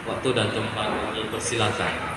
Waktu dan tempat kami persilakan.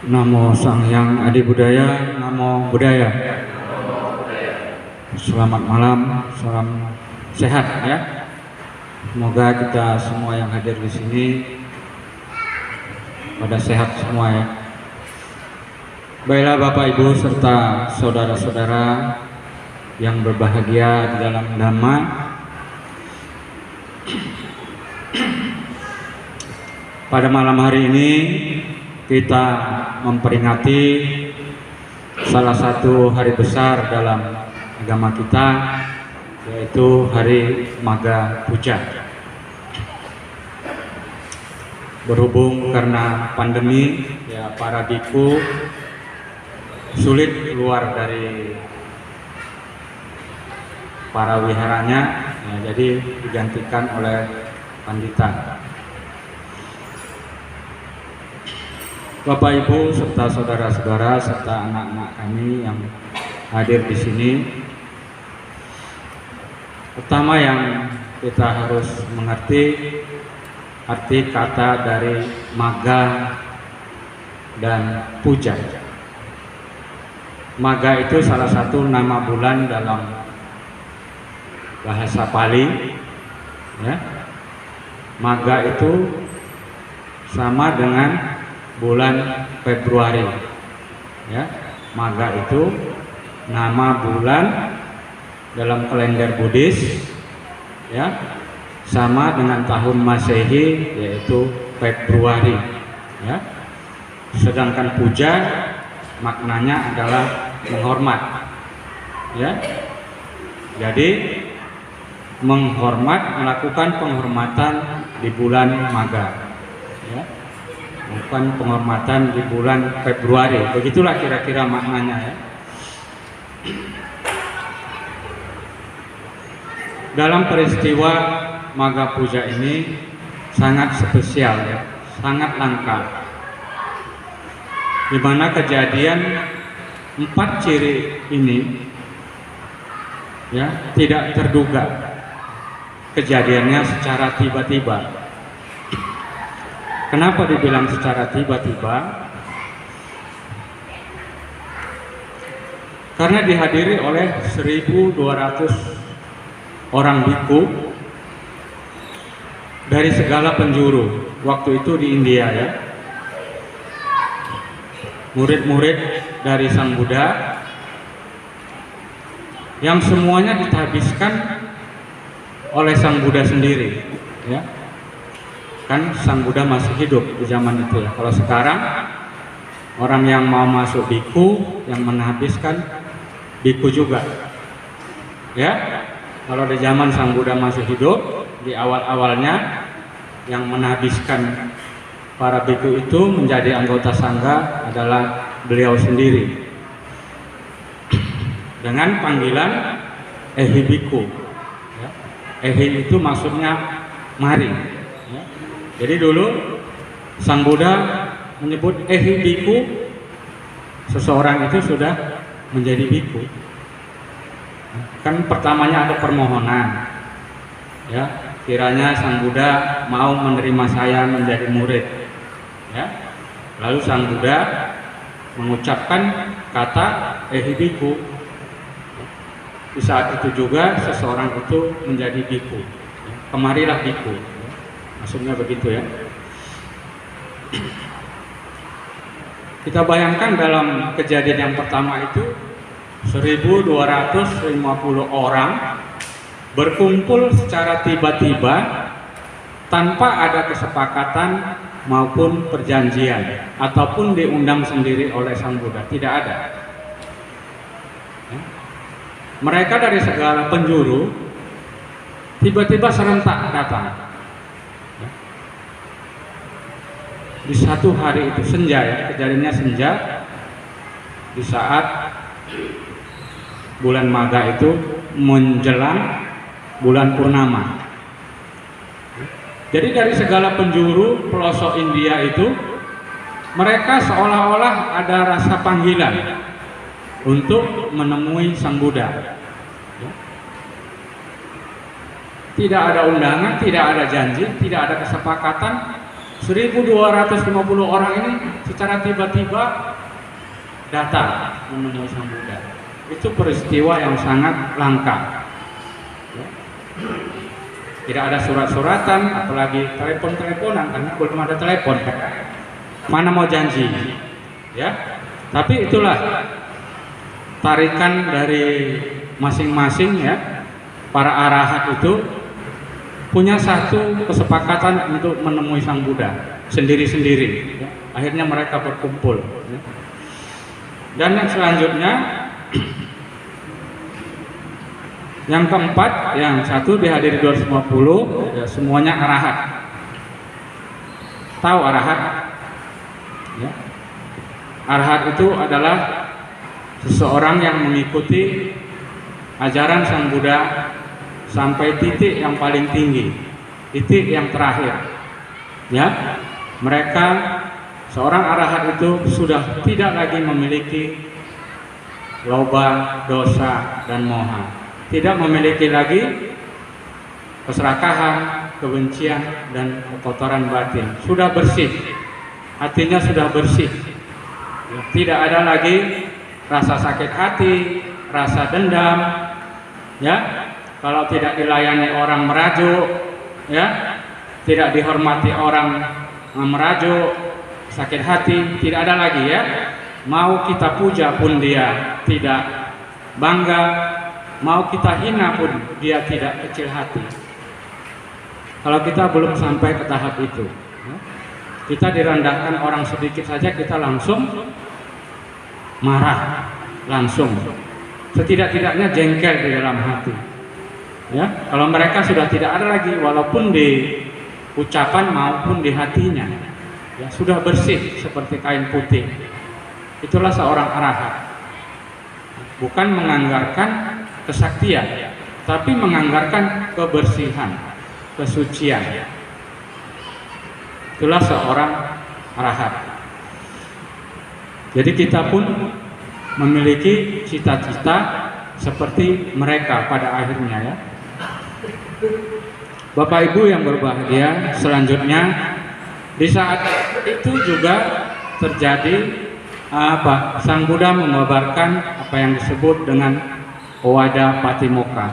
Namo Sang Hyang Adi Budaya, Namo Buddhaya. Selamat malam, salam sehat ya. Semoga kita semua yang hadir di sini pada sehat semua ya. Baiklah Bapak Ibu serta saudara-saudara yang berbahagia di dalam Dhamma. Pada malam hari ini kita memperingati salah satu hari besar dalam agama kita, yaitu Hari Magha Puja. Berhubung karena pandemi, ya para biku sulit keluar dari para wiharanya, ya, jadi digantikan oleh pandita. Bapak Ibu serta saudara-saudara serta anak-anak kami yang hadir di sini, pertama yang kita harus mengerti arti kata dari Magha dan Puja. Magha itu salah satu nama bulan dalam bahasa Pali, ya. Magha itu sama dengan bulan Februari, ya. Magha itu nama bulan dalam kalender Buddhis, ya, sama dengan tahun Masehi yaitu Februari, ya. Sedangkan puja maknanya adalah menghormat, ya. Jadi menghormat, melakukan penghormatan di bulan Magha, ya. Bukan penghormatan di bulan Februari. Begitulah kira-kira maknanya ya. Dalam peristiwa Magha Puja ini sangat spesial ya, sangat langka. Di mana kejadian 4 ciri ini ya tidak terduga. Kejadiannya secara tiba-tiba. Kenapa dibilang secara tiba-tiba? Karena dihadiri oleh 1.200 orang biku dari segala penjuru. Waktu itu di India ya. Murid-murid dari Sang Buddha yang semuanya ditahbiskan oleh Sang Buddha sendiri ya. Kan Sang Buddha masih hidup di zaman itu ya. Kalau sekarang orang yang mau masuk biku yang menahbiskan biku juga ya. Kalau di zaman Sang Buddha masih hidup, di awal-awalnya yang menahbiskan para biku itu menjadi anggota sangga adalah beliau sendiri dengan panggilan Ehi Biku ya. Ehi itu maksudnya mari ya. Jadi dulu Sang Buddha menyebut Ehi Biku, seseorang itu sudah menjadi biku. Kan pertamanya ada permohonan ya, kiranya Sang Buddha mau menerima saya menjadi murid ya. Lalu Sang Buddha mengucapkan kata Ehi Biku. Di saat itu juga seseorang itu menjadi biku, kemarilah biku, maksudnya begitu ya. Kita bayangkan dalam kejadian yang pertama itu 1.250 orang berkumpul secara tiba-tiba tanpa ada kesepakatan maupun perjanjian ataupun diundang sendiri oleh Sang Buddha, tidak ada. Mereka dari segala penjuru tiba-tiba serentak datang. Di satu hari itu senja, ya, kejadiannya senja, di saat bulan maga itu menjelang bulan purnama. Jadi dari segala penjuru pelosok India itu mereka seolah-olah ada rasa panggilan untuk menemui Sang Buddha. Tidak ada undangan, tidak ada janji, tidak ada kesepakatan. 1.250 orang ini secara tiba-tiba datang menemui Sang Buddha. Itu peristiwa yang sangat langka. Tidak ada surat-suratan, apalagi telepon-teleponan, karena belum ada telepon. Mana mau janji, ya? Tapi itulah tarikan dari masing-masing, ya. Para arahat itu punya satu kesepakatan untuk menemui Sang Buddha sendiri-sendiri. Ya. Akhirnya mereka berkumpul. Ya. Dan yang selanjutnya, yang keempat, yang satu dihadiri 250, ya, semuanya arahat. Tahu arahat? Ya. Arahat itu adalah seseorang yang mengikuti ajaran Sang Buddha sampai titik yang paling tinggi, titik yang terakhir. Ya, mereka seorang arahat itu sudah tidak lagi memiliki loba, dosa, dan moha. Tidak memiliki lagi keserakahan, kebencian, dan kekotoran batin. Sudah bersih, hatinya sudah bersih. Tidak ada lagi rasa sakit hati, rasa dendam. Ya, kalau tidak dilayani orang merajuk, ya, tidak dihormati orang merajuk, sakit hati, tidak ada lagi, ya. Mau kita puja pun dia tidak bangga, mau kita hina pun dia tidak kecil hati. Kalau kita belum sampai ke tahap itu, ya, kita direndahkan orang sedikit saja kita langsung marah, langsung setidak-tidaknya jengkel di dalam hati. Ya, kalau mereka sudah tidak ada lagi, walaupun di ucapan maupun di hatinya, ya, sudah bersih seperti kain putih. Itulah seorang arahat. Bukan menganggarkan kesaktian, tapi menganggarkan kebersihan, kesucian. Itulah seorang arahat. Jadi kita pun memiliki cita-cita seperti mereka pada akhirnya, ya. Bapak Ibu yang berbahagia, selanjutnya di saat itu juga terjadi Sang Buddha mengabarkan apa yang disebut dengan Owada Patimokkha.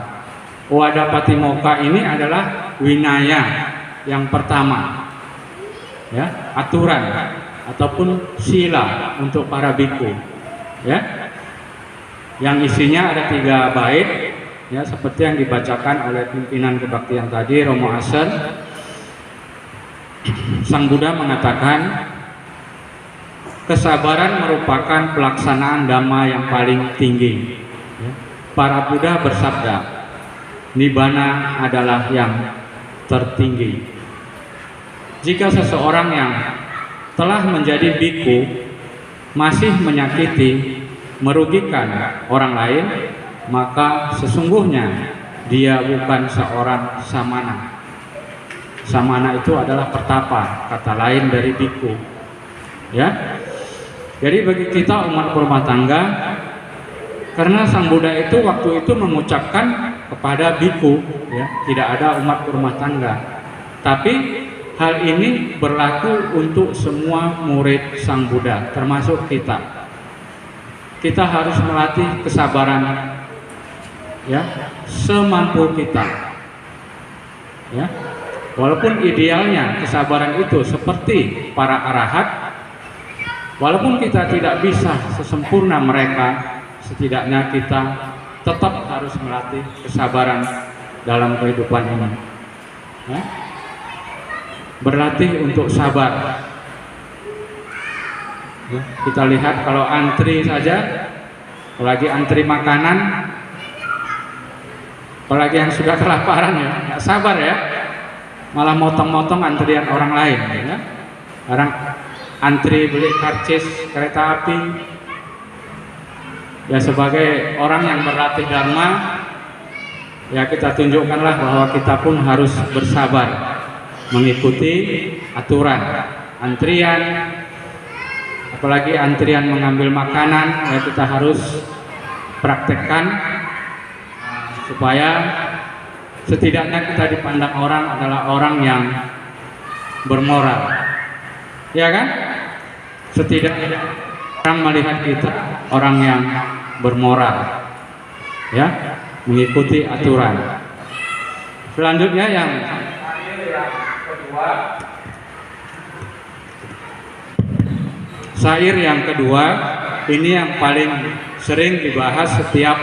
Owada Patimokkha ini adalah winaya yang pertama, ya, aturan ataupun sila untuk para biku, ya, yang isinya ada 3 bait, ya, seperti yang dibacakan oleh pimpinan kebaktian tadi, Romo Asen. Sang Buddha mengatakan, kesabaran merupakan pelaksanaan dhamma yang paling tinggi. Para Buddha bersabda, Nibbana adalah yang tertinggi. Jika seseorang yang telah menjadi biku masih menyakiti, merugikan orang lain, maka sesungguhnya dia bukan seorang samana. Samana itu adalah pertapa, kata lain dari biku. Ya, jadi bagi kita umat rumah tangga, karena Sang Buddha itu waktu itu mengucapkan kepada biku, ya, tidak ada umat rumah tangga. Tapi hal ini berlaku untuk semua murid Sang Buddha, termasuk kita. Kita harus melatih kesabaran, ya, semampu kita, ya. Walaupun idealnya kesabaran itu seperti para arahat, walaupun kita tidak bisa sesempurna mereka, setidaknya kita tetap harus melatih kesabaran dalam kehidupan ini. Ya? Berlatih untuk sabar. Ya, kita lihat kalau antri saja, apalagi antri makanan, apalagi yang sudah kelaparan ya, nggak sabar ya, malah motong-motong antrian orang lain. Ya. Orang antri beli karcis kereta api, ya sebagai orang yang berlatih dharma, ya kita tunjukkanlah bahwa kita pun harus bersabar mengikuti aturan antrian, apalagi antrian mengambil makanan, ya kita harus praktekkan supaya setidaknya kita dipandang orang adalah orang yang bermoral, ya kan? Setidaknya orang melihat kita orang yang bermoral, ya, mengikuti aturan. Selanjutnya yang kedua, syair yang kedua ini yang paling sering dibahas setiap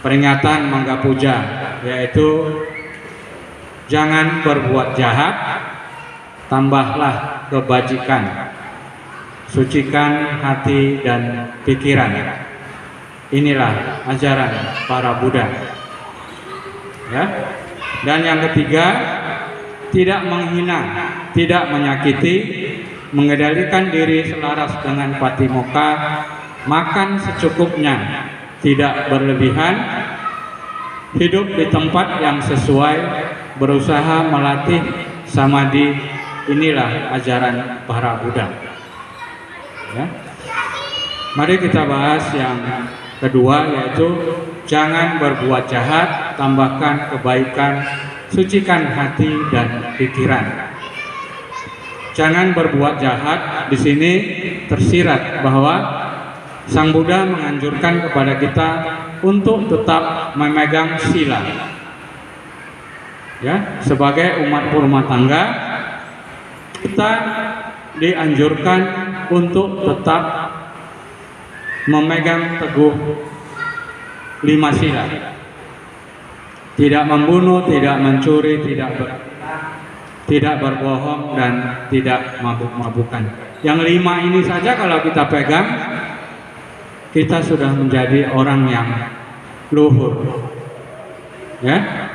peringatan Mangga Puja, yaitu jangan berbuat jahat, tambahlah kebajikan, sucikan hati dan pikiran. Inilah ajaran para Buddha. Ya. Dan yang ketiga, tidak menghina, tidak menyakiti, mengendalikan diri selaras dengan patimokkha, makan secukupnya, tidak berlebihan, hidup di tempat yang sesuai, berusaha melatih samadhi. Inilah ajaran para Buddha. Ya. Mari kita bahas yang kedua, yaitu jangan berbuat jahat, tambahkan kebaikan, sucikan hati dan pikiran. Jangan berbuat jahat. Di sini tersirat bahwa Sang Buddha menganjurkan kepada kita untuk tetap memegang sila. Ya, sebagai umat rumah tangga, kita dianjurkan untuk tetap memegang teguh 5 sila. Tidak membunuh, tidak mencuri, tidak berbohong, dan tidak mabuk-mabukan. Yang 5 ini saja kalau kita pegang, kita sudah menjadi orang yang luhur. Ya.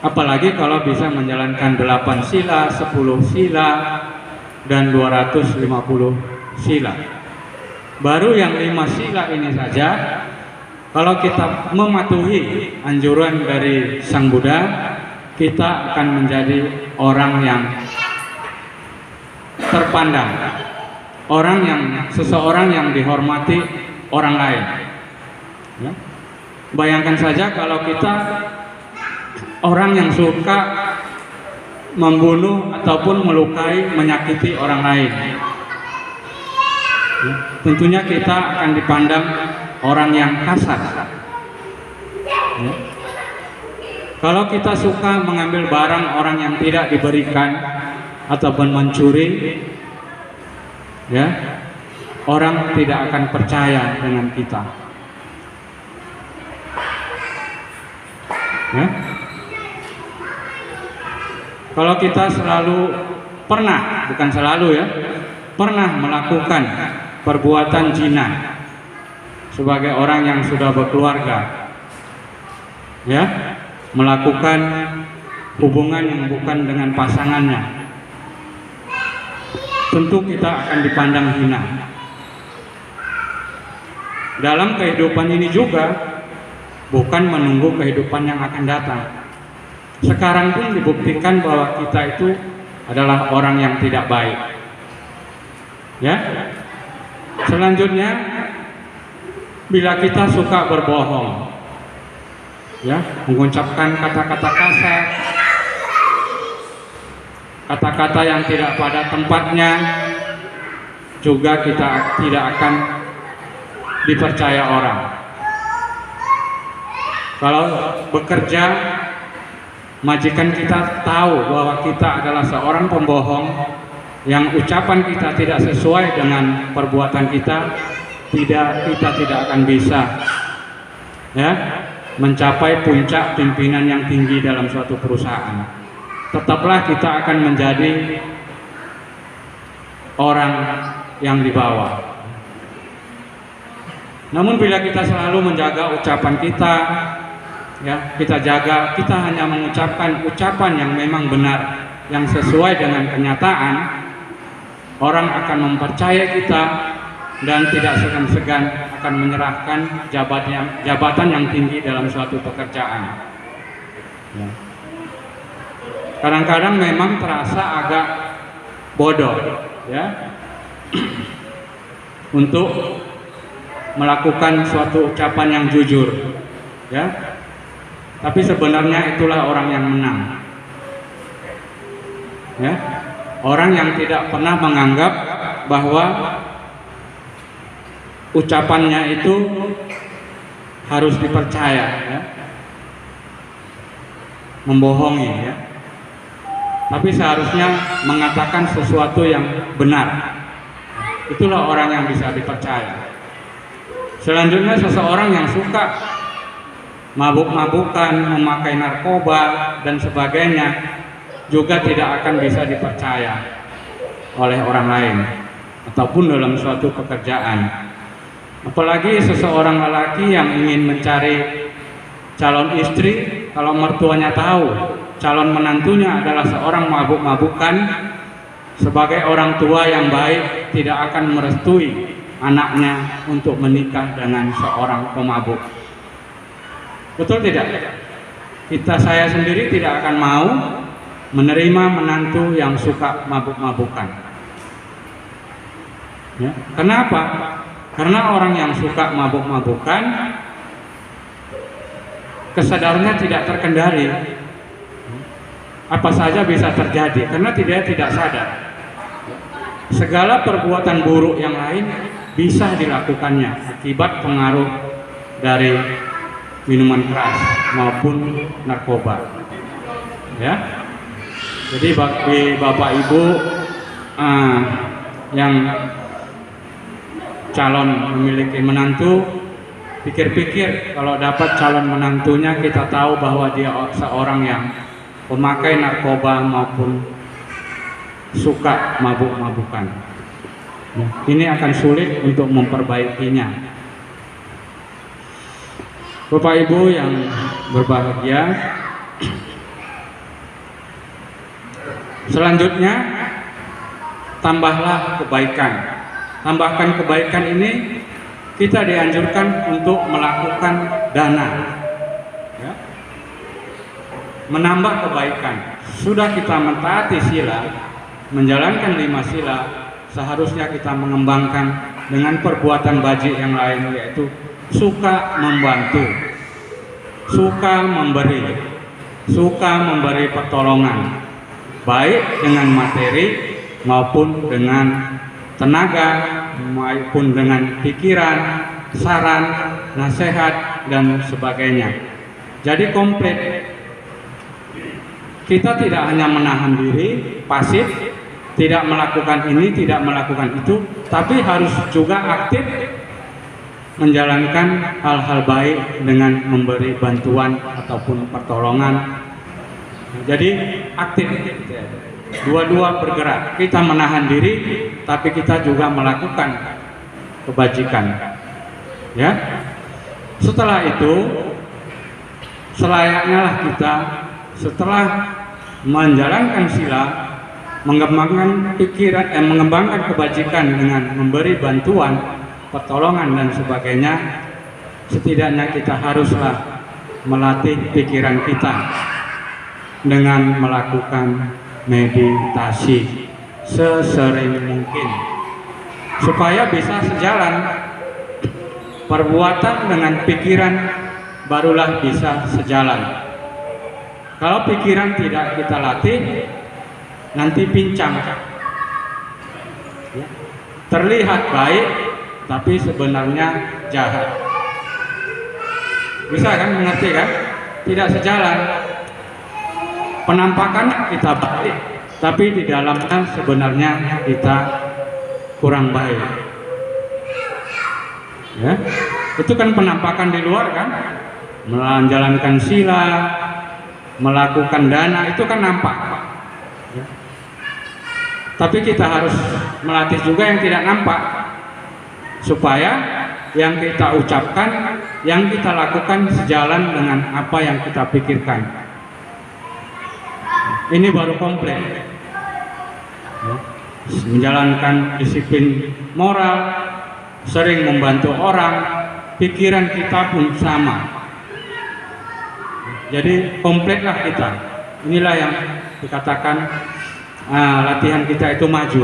Apalagi kalau bisa menjalankan 8 sila, 10 sila, dan 250 sila. Baru yang 5 sila ini saja, kalau kita mematuhi anjuran dari Sang Buddha, kita akan menjadi orang yang terpandang, seseorang yang dihormati orang lain. Ya. Bayangkan saja kalau kita orang yang suka membunuh ataupun melukai, menyakiti orang lain. Ya. Tentunya kita akan dipandang orang yang kasar. Ya. Kalau kita suka mengambil barang orang yang tidak diberikan ataupun mencuri, ya, orang tidak akan percaya dengan kita. Ya. Kalau kita pernah melakukan perbuatan zina sebagai orang yang sudah berkeluarga, ya, melakukan hubungan yang bukan dengan pasangannya, tentu kita akan dipandang hina. Dalam kehidupan ini juga, bukan menunggu kehidupan yang akan datang. Sekarang pun dibuktikan bahwa kita itu adalah orang yang tidak baik. Ya. Selanjutnya, bila kita suka berbohong, ya, mengucapkan kata-kata kasar, kata-kata yang tidak pada tempatnya, juga kita tidak akan dipercaya orang. Kalau bekerja, majikan kita tahu bahwa kita adalah seorang pembohong, yang ucapan kita tidak sesuai dengan perbuatan kita, kita tidak akan bisa ya mencapai puncak pimpinan yang tinggi dalam suatu perusahaan. Tetaplah kita akan menjadi orang yang di bawah. Namun bila kita selalu menjaga ucapan kita, ya, kita hanya mengucapkan ucapan yang memang benar, yang sesuai dengan kenyataan, orang akan mempercayai kita dan tidak segan-segan akan menyerahkan jabatan yang tinggi dalam suatu pekerjaan. Ya. Kadang-kadang memang terasa agak bodoh, ya, untuk melakukan suatu ucapan yang jujur, ya. Tapi sebenarnya itulah orang yang menang, ya. Orang yang tidak pernah menganggap bahwa ucapannya itu harus dipercaya, ya. Membohongi, ya. Tapi seharusnya mengatakan sesuatu yang benar. Itulah orang yang bisa dipercaya. Selanjutnya, seseorang yang suka mabuk-mabukan, memakai narkoba dan sebagainya juga tidak akan bisa dipercaya oleh orang lain ataupun dalam suatu pekerjaan. Apalagi seseorang lelaki yang ingin mencari calon istri, kalau mertuanya tahu calon menantunya adalah seorang mabuk-mabukan, sebagai orang tua yang baik tidak akan merestui anaknya untuk menikah dengan seorang pemabuk. Betul tidak? Saya sendiri tidak akan mau menerima menantu yang suka mabuk-mabukan. Ya. Kenapa? Karena orang yang suka mabuk-mabukan kesadarannya tidak terkendali. Apa saja bisa terjadi karena dia tidak sadar. Segala perbuatan buruk yang lain bisa dilakukannya akibat pengaruh dari minuman keras maupun narkoba. Ya. Jadi bagi Bapak Ibu yang calon memiliki menantu, pikir-pikir kalau dapat calon menantunya kita tahu bahwa dia seorang yang pemakai narkoba maupun suka mabuk-mabukan. Ya, ini akan sulit untuk memperbaikinya. Bapak Ibu yang berbahagia, selanjutnya tambahlah kebaikan. Tambahkan kebaikan ini kita dianjurkan untuk melakukan dana, ya. Menambah kebaikan. Sudah kita mentaati sila, menjalankan 5 sila, seharusnya kita mengembangkan dengan perbuatan baji yang lain, yaitu suka membantu, suka memberi pertolongan, baik dengan materi maupun dengan tenaga maupun dengan pikiran, saran, nasihat dan sebagainya. Jadi komplit. Kita tidak hanya menahan diri, pasif, tidak melakukan ini, tidak melakukan itu, tapi harus juga aktif menjalankan hal-hal baik dengan memberi bantuan ataupun pertolongan. Jadi aktif, dua-dua bergerak. Kita menahan diri, tapi kita juga melakukan kebajikan. Ya. Setelah itu, selayaknya lah kita setelah menjalankan sila, mengembangkan pikiran, mengembangkan kebajikan dengan memberi bantuan, pertolongan dan sebagainya, setidaknya kita haruslah melatih pikiran kita dengan melakukan meditasi sesering mungkin supaya bisa sejalan. Perbuatan dengan pikiran barulah bisa sejalan. Kalau pikiran tidak kita latih, nanti pincang, ya. Terlihat baik tapi sebenarnya jahat. Bisa kan mengerti kan? Tidak sejalan. Penampakan kita baik, tapi di dalamnya sebenarnya kita kurang baik. Ya, itu kan penampakan di luar kan, menjalankan sila, melakukan dana, itu kan nampak. Ya. Tapi kita harus melatih juga yang tidak nampak, supaya yang kita ucapkan, yang kita lakukan sejalan dengan apa yang kita pikirkan. Ini baru komplit. Ya. Menjalankan disiplin moral, sering membantu orang, pikiran kita pun sama. Jadi komplitlah kita. Inilah yang dikatakan latihan kita itu maju.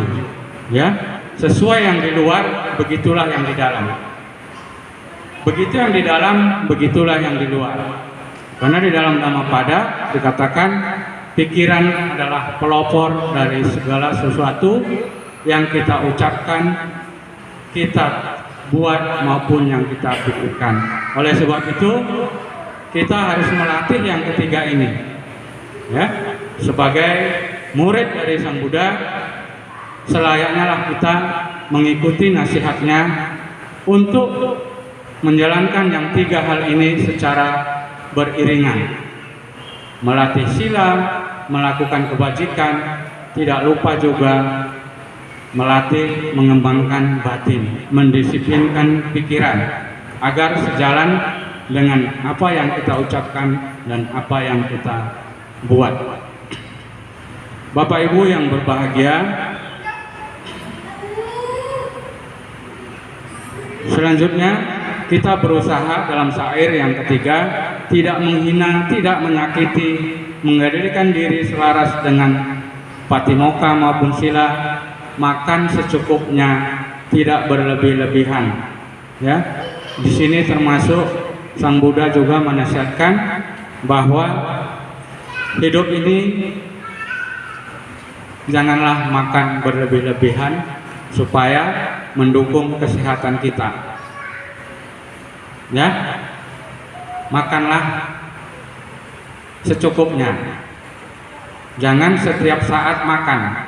Ya, sesuai yang di luar, begitulah yang di dalam. Begitu yang di dalam, begitulah yang di luar. Karena di dalam Dhammapada dikatakan pikiran adalah pelopor dari segala sesuatu yang kita ucapkan, kita buat maupun yang kita pikirkan. Oleh sebab itu kita harus melatih yang ketiga ini, ya, sebagai murid dari Sang Buddha, selayaknya lah kita mengikuti nasihatnya untuk menjalankan yang tiga hal ini secara beriringan. Melatih sila, melakukan kebajikan, tidak lupa juga melatih mengembangkan batin, mendisiplinkan pikiran agar sejalan dengan apa yang kita ucapkan dan apa yang kita buat. Bapak Ibu yang berbahagia, selanjutnya kita berusaha dalam syair yang ketiga tidak menghina, tidak menyakiti, mengendalikan diri selaras dengan patimokkha maupun sila, makan secukupnya, tidak berlebih-lebihan. Ya, di sini termasuk Sang Buddha juga menasihatkan bahwa hidup ini janganlah makan berlebih-lebihan supaya mendukung kesehatan kita. Ya, makanlah secukupnya. Jangan setiap saat makan.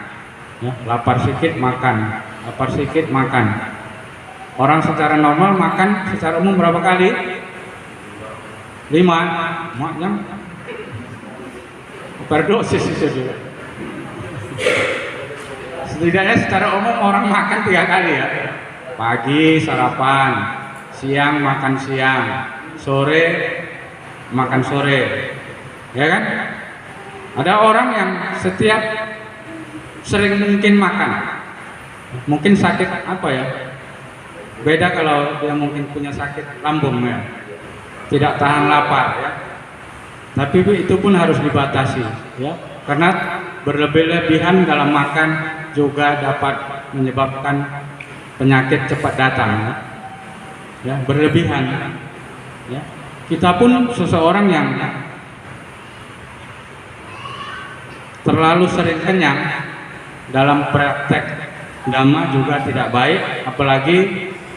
Ya, lapar sedikit makan, lapar sedikit makan. Orang secara normal makan secara umum berapa kali? 5. Maknya overdosis itu juga. Setidaknya secara umum orang makan 3 kali ya. Pagi sarapan, siang makan siang, sore makan sore. Ya kan? Ada orang yang setiap sering mungkin makan. Mungkin sakit apa ya? Beda kalau dia mungkin punya sakit lambung ya. Tidak tahan lapar ya. Tapi itu pun harus dibatasi ya. Karena berlebih-lebihan dalam makan juga dapat menyebabkan penyakit cepat datang ya. Ya, berlebihan ya. Kita pun seseorang yang terlalu sering kenyang dalam praktek Dhamma juga tidak baik, apalagi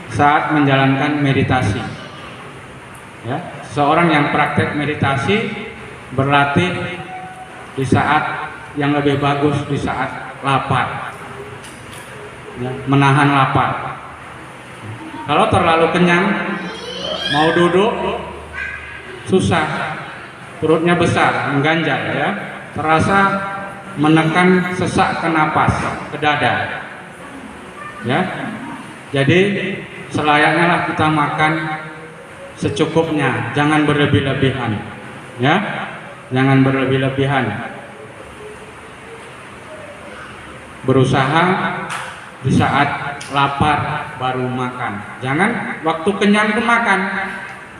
saat menjalankan meditasi. Ya, seorang yang praktek meditasi berlatih di saat yang lebih bagus, di saat lapar, ya, menahan lapar. Kalau terlalu kenyang, mau duduk susah, perutnya besar, mengganjal ya, terasa menekan sesak ke napas, ke dada. Ya, jadi selayaknya lah kita makan secukupnya, jangan berlebih-lebihan. Ya, jangan berlebih-lebihan. Berusaha di saat lapar baru makan. Jangan waktu kenyang pun makan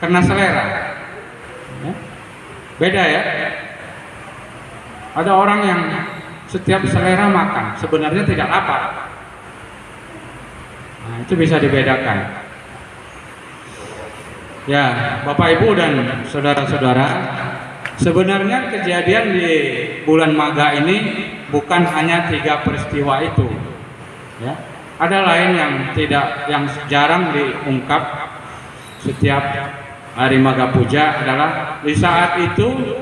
karena selera. Ya. Beda ya. Ada orang yang setiap selera makan, sebenarnya tidak lapar. Nah, itu bisa dibedakan. Ya, Bapak Ibu dan saudara-saudara, sebenarnya kejadian di bulan Magha ini bukan hanya 3 peristiwa itu. Ya, ada lain yang jarang diungkap setiap hari Magha Puja adalah di saat itu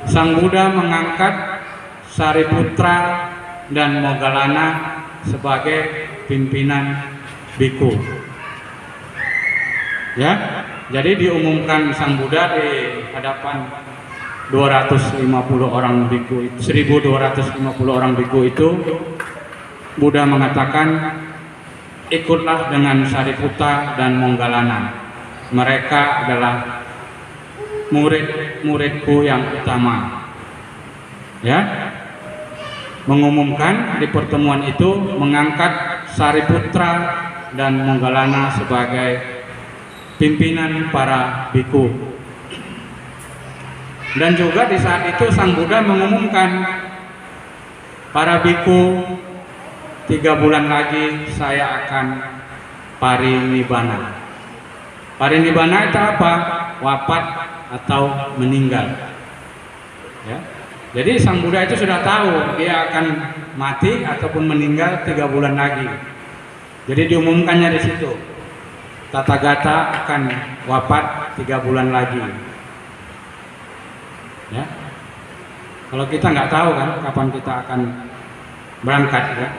Sang Buddha mengangkat Sariputra dan Moggallana sebagai pimpinan biku. Ya, jadi diumumkan Sang Buddha di hadapan 250 orang biku, 1250 orang biku itu, Buddha mengatakan, ikutlah dengan Sariputta dan Moggallana. Mereka adalah murid-muridku yang utama. Ya, mengumumkan di pertemuan itu mengangkat Sariputra dan Moggallana sebagai pimpinan para biku. Dan juga di saat itu Sang Buddha mengumumkan, para biku, 3 bulan lagi saya akan parinibbana. Parinibbana itu apa? Wafat atau meninggal. Ya. Jadi Sang Buddha itu sudah tahu dia akan mati ataupun meninggal 3 bulan lagi. Jadi diumumkannya di situ. Tathagata akan wafat 3 bulan lagi. Ya. Kalau kita nggak tahu kan kapan kita akan berangkat, ya.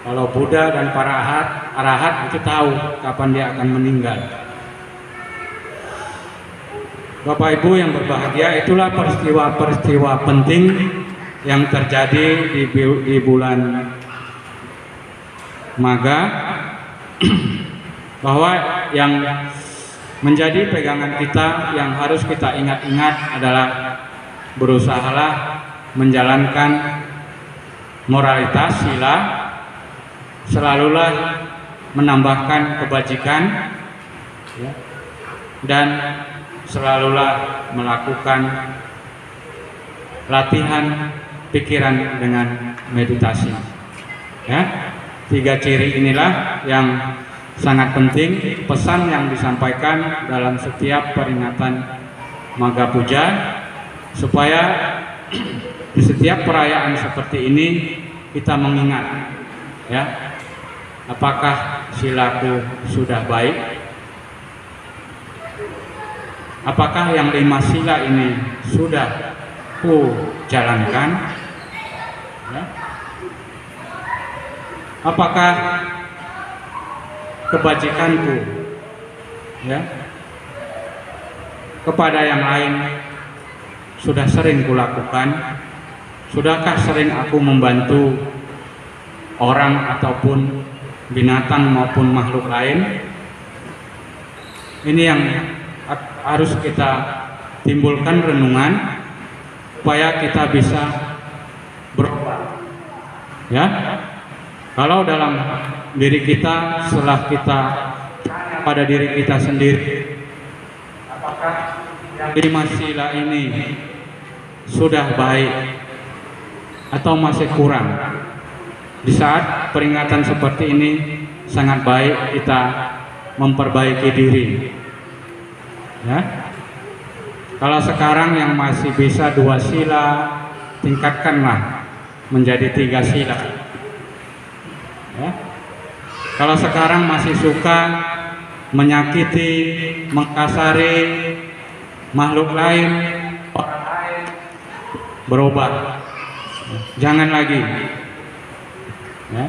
Kalau Buddha dan para arahat itu tahu kapan dia akan meninggal. Bapak Ibu yang berbahagia, itulah peristiwa-peristiwa penting yang terjadi di bulan Magha, bahwa yang menjadi pegangan kita, yang harus kita ingat-ingat adalah berusahalah menjalankan moralitas sila, selalulah menambahkan kebajikan, ya, dan selalulah melakukan latihan pikiran dengan meditasi. Ya, 3 ciri inilah yang sangat penting, pesan yang disampaikan dalam setiap peringatan Magha Puja, supaya di setiap perayaan seperti ini kita mengingat, ya, apakah silaku sudah baik, apakah yang 5 sila ini sudah ku jalankan, ya? Apakah kebajikanku, ya, kepada yang lain sudah sering kulakukan? Sudahkah sering aku membantu orang ataupun binatang maupun makhluk lain? Ini yang harus kita timbulkan renungan supaya kita bisa berubah. Ya, kalau dalam diri kita, setelah kita pada diri kita sendiri, apakah yang 5 sila ini sudah baik atau masih kurang? Di saat peringatan seperti ini sangat baik kita memperbaiki diri. Ya. Kalau sekarang yang masih bisa 2 sila, tingkatkanlah menjadi 3 sila. Ya. Kalau sekarang masih suka menyakiti, mengkasari makhluk lain, orang lain, berubah. Jangan lagi. Ya.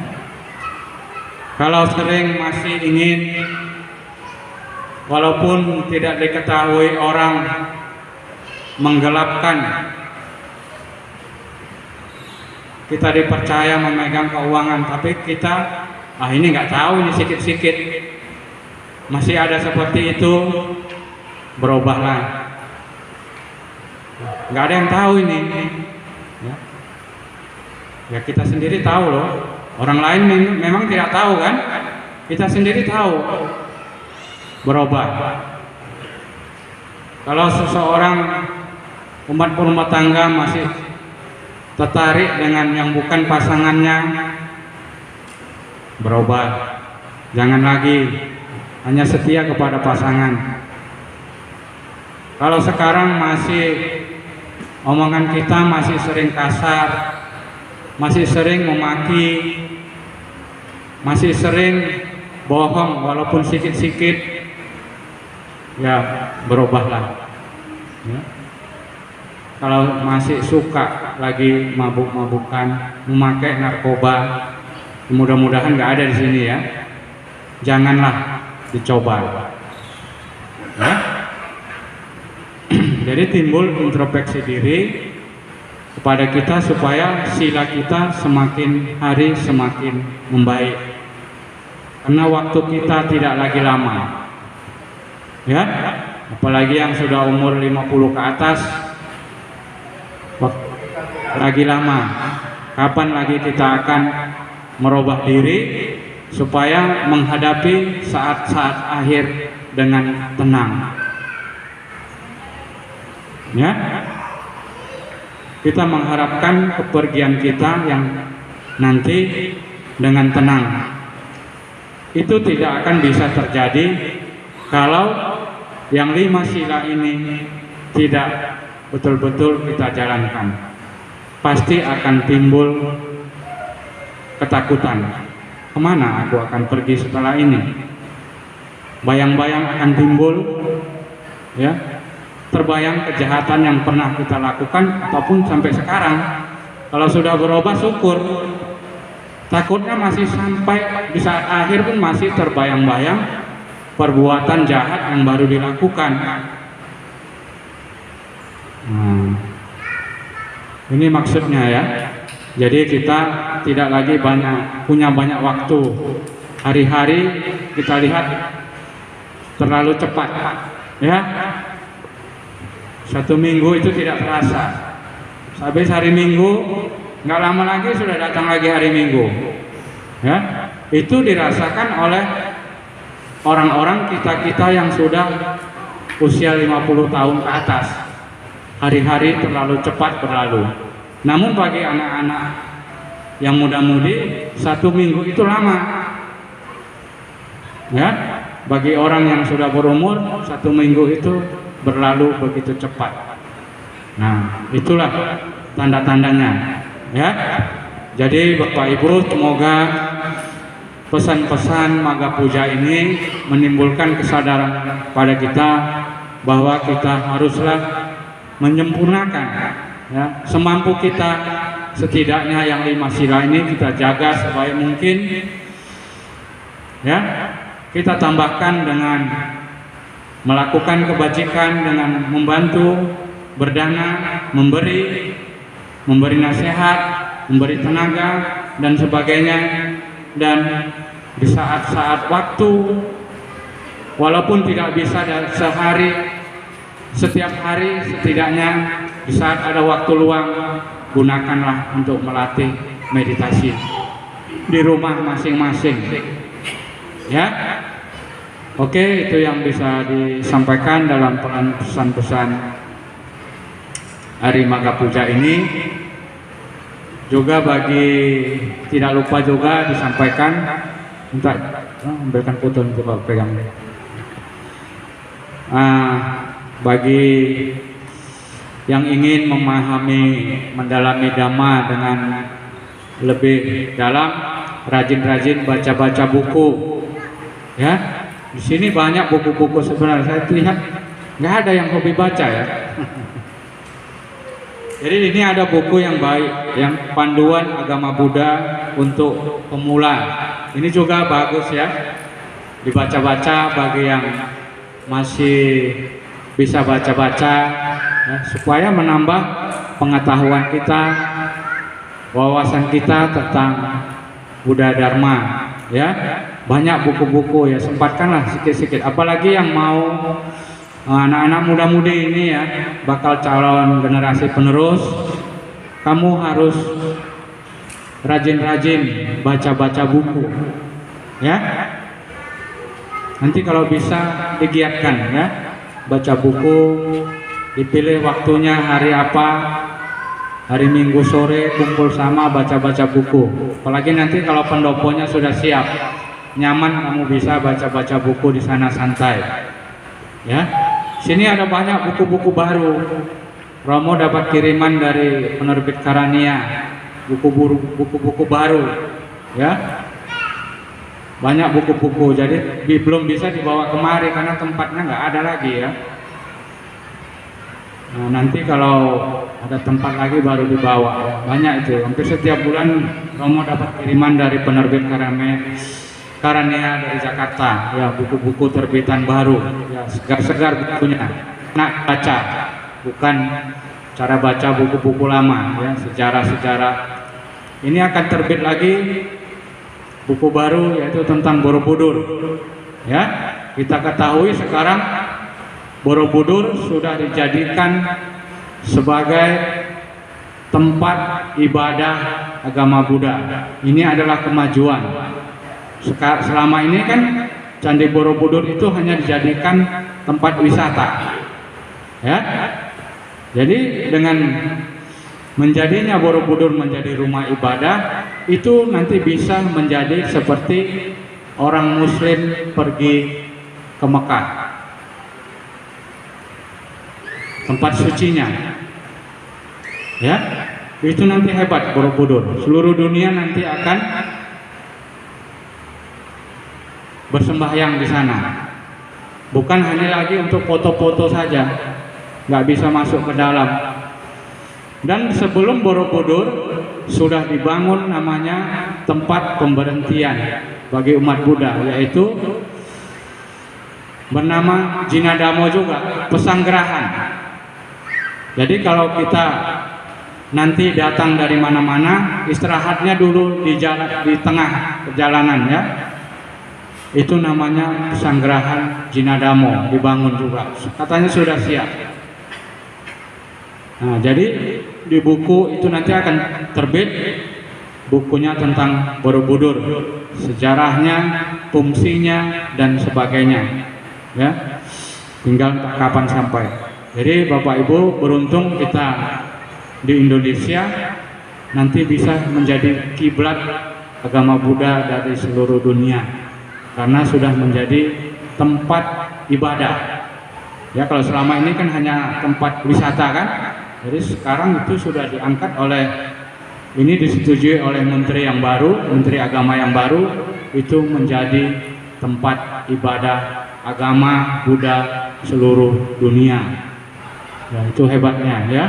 Kalau sering masih ingin, walaupun tidak diketahui orang, menggelapkan, kita dipercaya memegang keuangan, tapi kita ini nggak tahu, ini sikit-sikit masih ada seperti itu, berubahlah. Nggak ada yang tahu ini, ya kita sendiri tahu loh. Orang lain memang tidak tahu kan, kita sendiri tahu. Berubah. Kalau seseorang umat berumah tangga masih tertarik dengan yang bukan pasangannya, berubah. Jangan lagi hanya setia kepada pasangan. Kalau sekarang masih omongan kita masih sering kasar, masih sering memaki, masih sering bohong walaupun sikit-sikit, ya berubahlah. Ya. Kalau masih suka lagi mabuk-mabukan, memakai narkoba, mudah-mudahan nggak ada di sini ya. Janganlah dicoba. Ya. Jadi timbul introspeksi diri kepada kita supaya sila kita semakin hari semakin membaik. Karena waktu kita tidak lagi lama. Ya, apalagi yang sudah umur 50 ke atas, waktu lagi lama. Kapan lagi kita akan merubah diri supaya menghadapi saat-saat akhir dengan tenang. Ya, kita mengharapkan kepergian kita yang nanti dengan tenang. Itu tidak akan bisa terjadi kalau yang 5 sila ini tidak betul-betul kita jalankan. Pasti akan timbul ketakutan. Kemana aku akan pergi setelah ini? Bayang-bayang akan timbul, ya, terbayang kejahatan yang pernah kita lakukan ataupun sampai sekarang. Kalau sudah berubah syukur, takutnya masih sampai di saat akhir pun masih terbayang-bayang perbuatan jahat yang baru dilakukan. Ini maksudnya ya. Jadi kita tidak lagi punya banyak waktu. Hari-hari kita lihat terlalu cepat, ya. 1 minggu itu tidak terasa. Habis hari Minggu, nggak lama lagi sudah datang lagi hari Minggu. Ya, itu dirasakan oleh orang-orang kita yang sudah usia 50 tahun ke atas. Hari-hari terlalu cepat berlalu. Namun bagi anak-anak yang muda-mudi, 1 minggu itu lama. Ya, bagi orang yang sudah berumur, 1 minggu itu berlalu begitu cepat. Nah, itulah tanda-tandanya. Ya, jadi Bapak Ibu, semoga pesan-pesan Maga Puja ini menimbulkan kesadaran pada kita bahwa kita haruslah menyempurnakan, ya, semampu kita. Setidaknya yang 5 sila ini kita jaga sebaik mungkin, ya. Kita tambahkan dengan melakukan kebajikan, dengan membantu, berdana, memberi nasihat, memberi tenaga dan sebagainya. Dan di saat-saat waktu, walaupun tidak bisa sehari, setiap hari, setidaknya di saat ada waktu luang, gunakanlah untuk melatih meditasi di rumah masing-masing. Ya, oke, itu yang bisa disampaikan dalam pesan-pesan Hari Maga Puja ini. Juga tidak lupa juga disampaikan, ambilkan foto coba pegang. Bagi yang ingin memahami, mendalami Dhamma dengan lebih dalam, rajin-rajin baca-baca buku. Ya, di sini banyak buku-buku sebenarnya. Saya lihat nggak ada yang hobi baca ya. Jadi ini ada buku yang baik, yang panduan agama Buddha untuk pemula. Ini juga bagus ya, dibaca-baca bagi yang masih bisa baca-baca, ya, supaya menambah pengetahuan kita, wawasan kita tentang Buddha Dharma. Ya, banyak buku-buku ya, sempatkanlah sikit-sikit. Apalagi yang mau anak-anak muda-mudi ini ya, bakal calon generasi penerus, kamu harus rajin-rajin baca-baca buku, ya. Nanti kalau bisa digiatkan ya, baca buku, dipilih waktunya hari apa, hari Minggu sore kumpul sama baca-baca buku. Apalagi nanti kalau pendoponya sudah siap, nyaman, kamu bisa baca-baca buku di sana santai, ya. Sini ada banyak buku-buku baru. Romo dapat kiriman dari penerbit Karania, buku-buku baru, ya. Banyak buku-buku. Jadi belum bisa dibawa kemari karena tempatnya nggak ada lagi ya. Nah, nanti kalau ada tempat lagi baru dibawa. Banyak itu. Hampir setiap bulan Romo dapat kiriman dari penerbit Karania dari Jakarta, ya, buku-buku terbitan baru, ya, segar-segar bukunya, nak baca, bukan cara baca buku-buku lama, ya, sejarah-sejarah. Ini akan terbit lagi buku baru, yaitu tentang Borobudur, ya. Kita ketahui sekarang Borobudur sudah dijadikan sebagai tempat ibadah agama Buddha. Ini adalah kemajuan. Selama ini kan Candi Borobudur itu hanya dijadikan tempat wisata, ya. Jadi dengan menjadinya Borobudur menjadi rumah ibadah, itu nanti bisa menjadi seperti orang Muslim pergi ke Mekah, tempat sucinya, ya. Itu nanti hebat Borobudur. Seluruh dunia nanti akan bersembahyang di sana. Bukan hanya lagi untuk foto-foto saja, nggak bisa masuk ke dalam. Dan sebelum Borobudur sudah dibangun namanya tempat pemberhentian bagi umat Buddha, yaitu bernama Jinadamo juga, pesanggerahan. Jadi kalau kita nanti datang dari mana-mana, istirahatnya dulu di jalan, di tengah perjalanan, ya. Itu namanya pesanggerahan Jinadamo, dibangun juga. Katanya sudah siap. Nah, jadi di buku itu nanti akan terbit bukunya tentang Borobudur, sejarahnya, fungsinya, dan sebagainya, ya. Tinggal kapan sampai. Jadi Bapak Ibu, beruntung kita di Indonesia nanti bisa menjadi kiblat agama Buddha dari seluruh dunia, karena sudah menjadi tempat ibadah. Ya, kalau selama ini kan hanya tempat wisata kan. Jadi sekarang itu sudah diangkat oleh, ini disetujui oleh Menteri yang baru, Menteri Agama yang baru, itu menjadi tempat ibadah agama Buddha seluruh dunia. Ya, itu hebatnya, ya.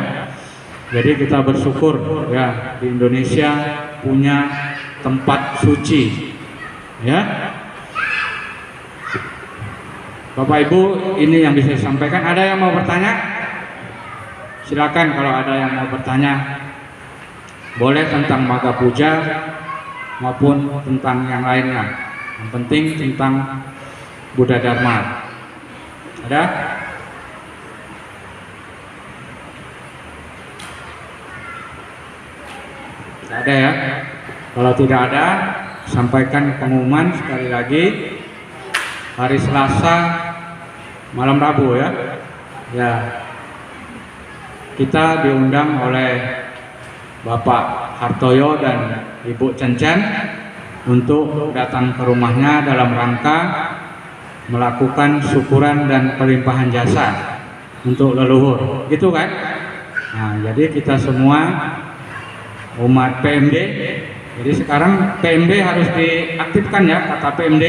Jadi kita bersyukur, ya, di Indonesia punya tempat suci, ya. Bapak Ibu, ini yang bisa saya sampaikan. Ada yang mau bertanya? Silakan kalau ada yang mau bertanya. Boleh tentang Maga Puja maupun tentang yang lainnya. Yang penting tentang Buddha Dharma. Ada? Tidak ada, ya. Kalau tidak ada, sampaikan pengumuman sekali lagi. Hari Selasa malam Rabu, ya. Ya. Kita diundang oleh Bapak Hartoyo dan Ibu Cencen untuk datang ke rumahnya dalam rangka melakukan syukuran dan pelimpahan jasa untuk leluhur, gitu kan? Nah, jadi kita semua umat PMD, jadi sekarang PMD harus diaktifkan, ya, kata PMD.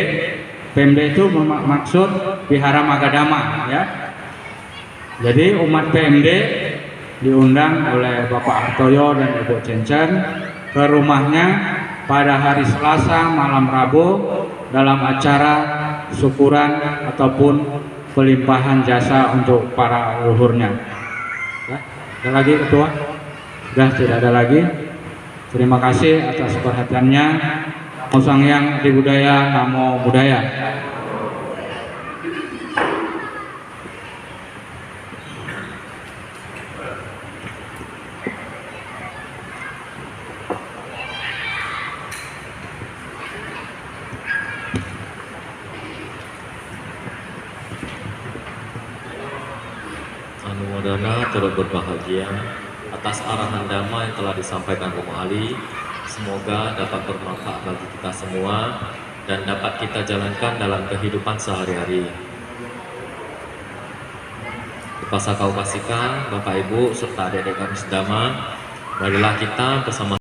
PMD itu maksud Wihara Magadhamma, ya. Jadi umat PMD diundang oleh Bapak Hartoyo dan Ibu Cencen ke rumahnya pada hari Selasa malam Rabu dalam acara syukuran ataupun pelimpahan jasa untuk para leluhurnya. Ya, ada lagi Ketua? Sudah tidak ada lagi. Terima kasih atas perhatiannya. Namo Sang Hyang Adi Budaya, Namo Buddhaya. Anumodana turut berbahagia atas arahan dhamma yang telah disampaikan Romo Ali. Semoga dapat bermanfaat bagi kita semua dan dapat kita jalankan dalam kehidupan sehari-hari. Upasaka Upasika, Bapak Ibu serta adik-adik kami sedama, marilah kita bersama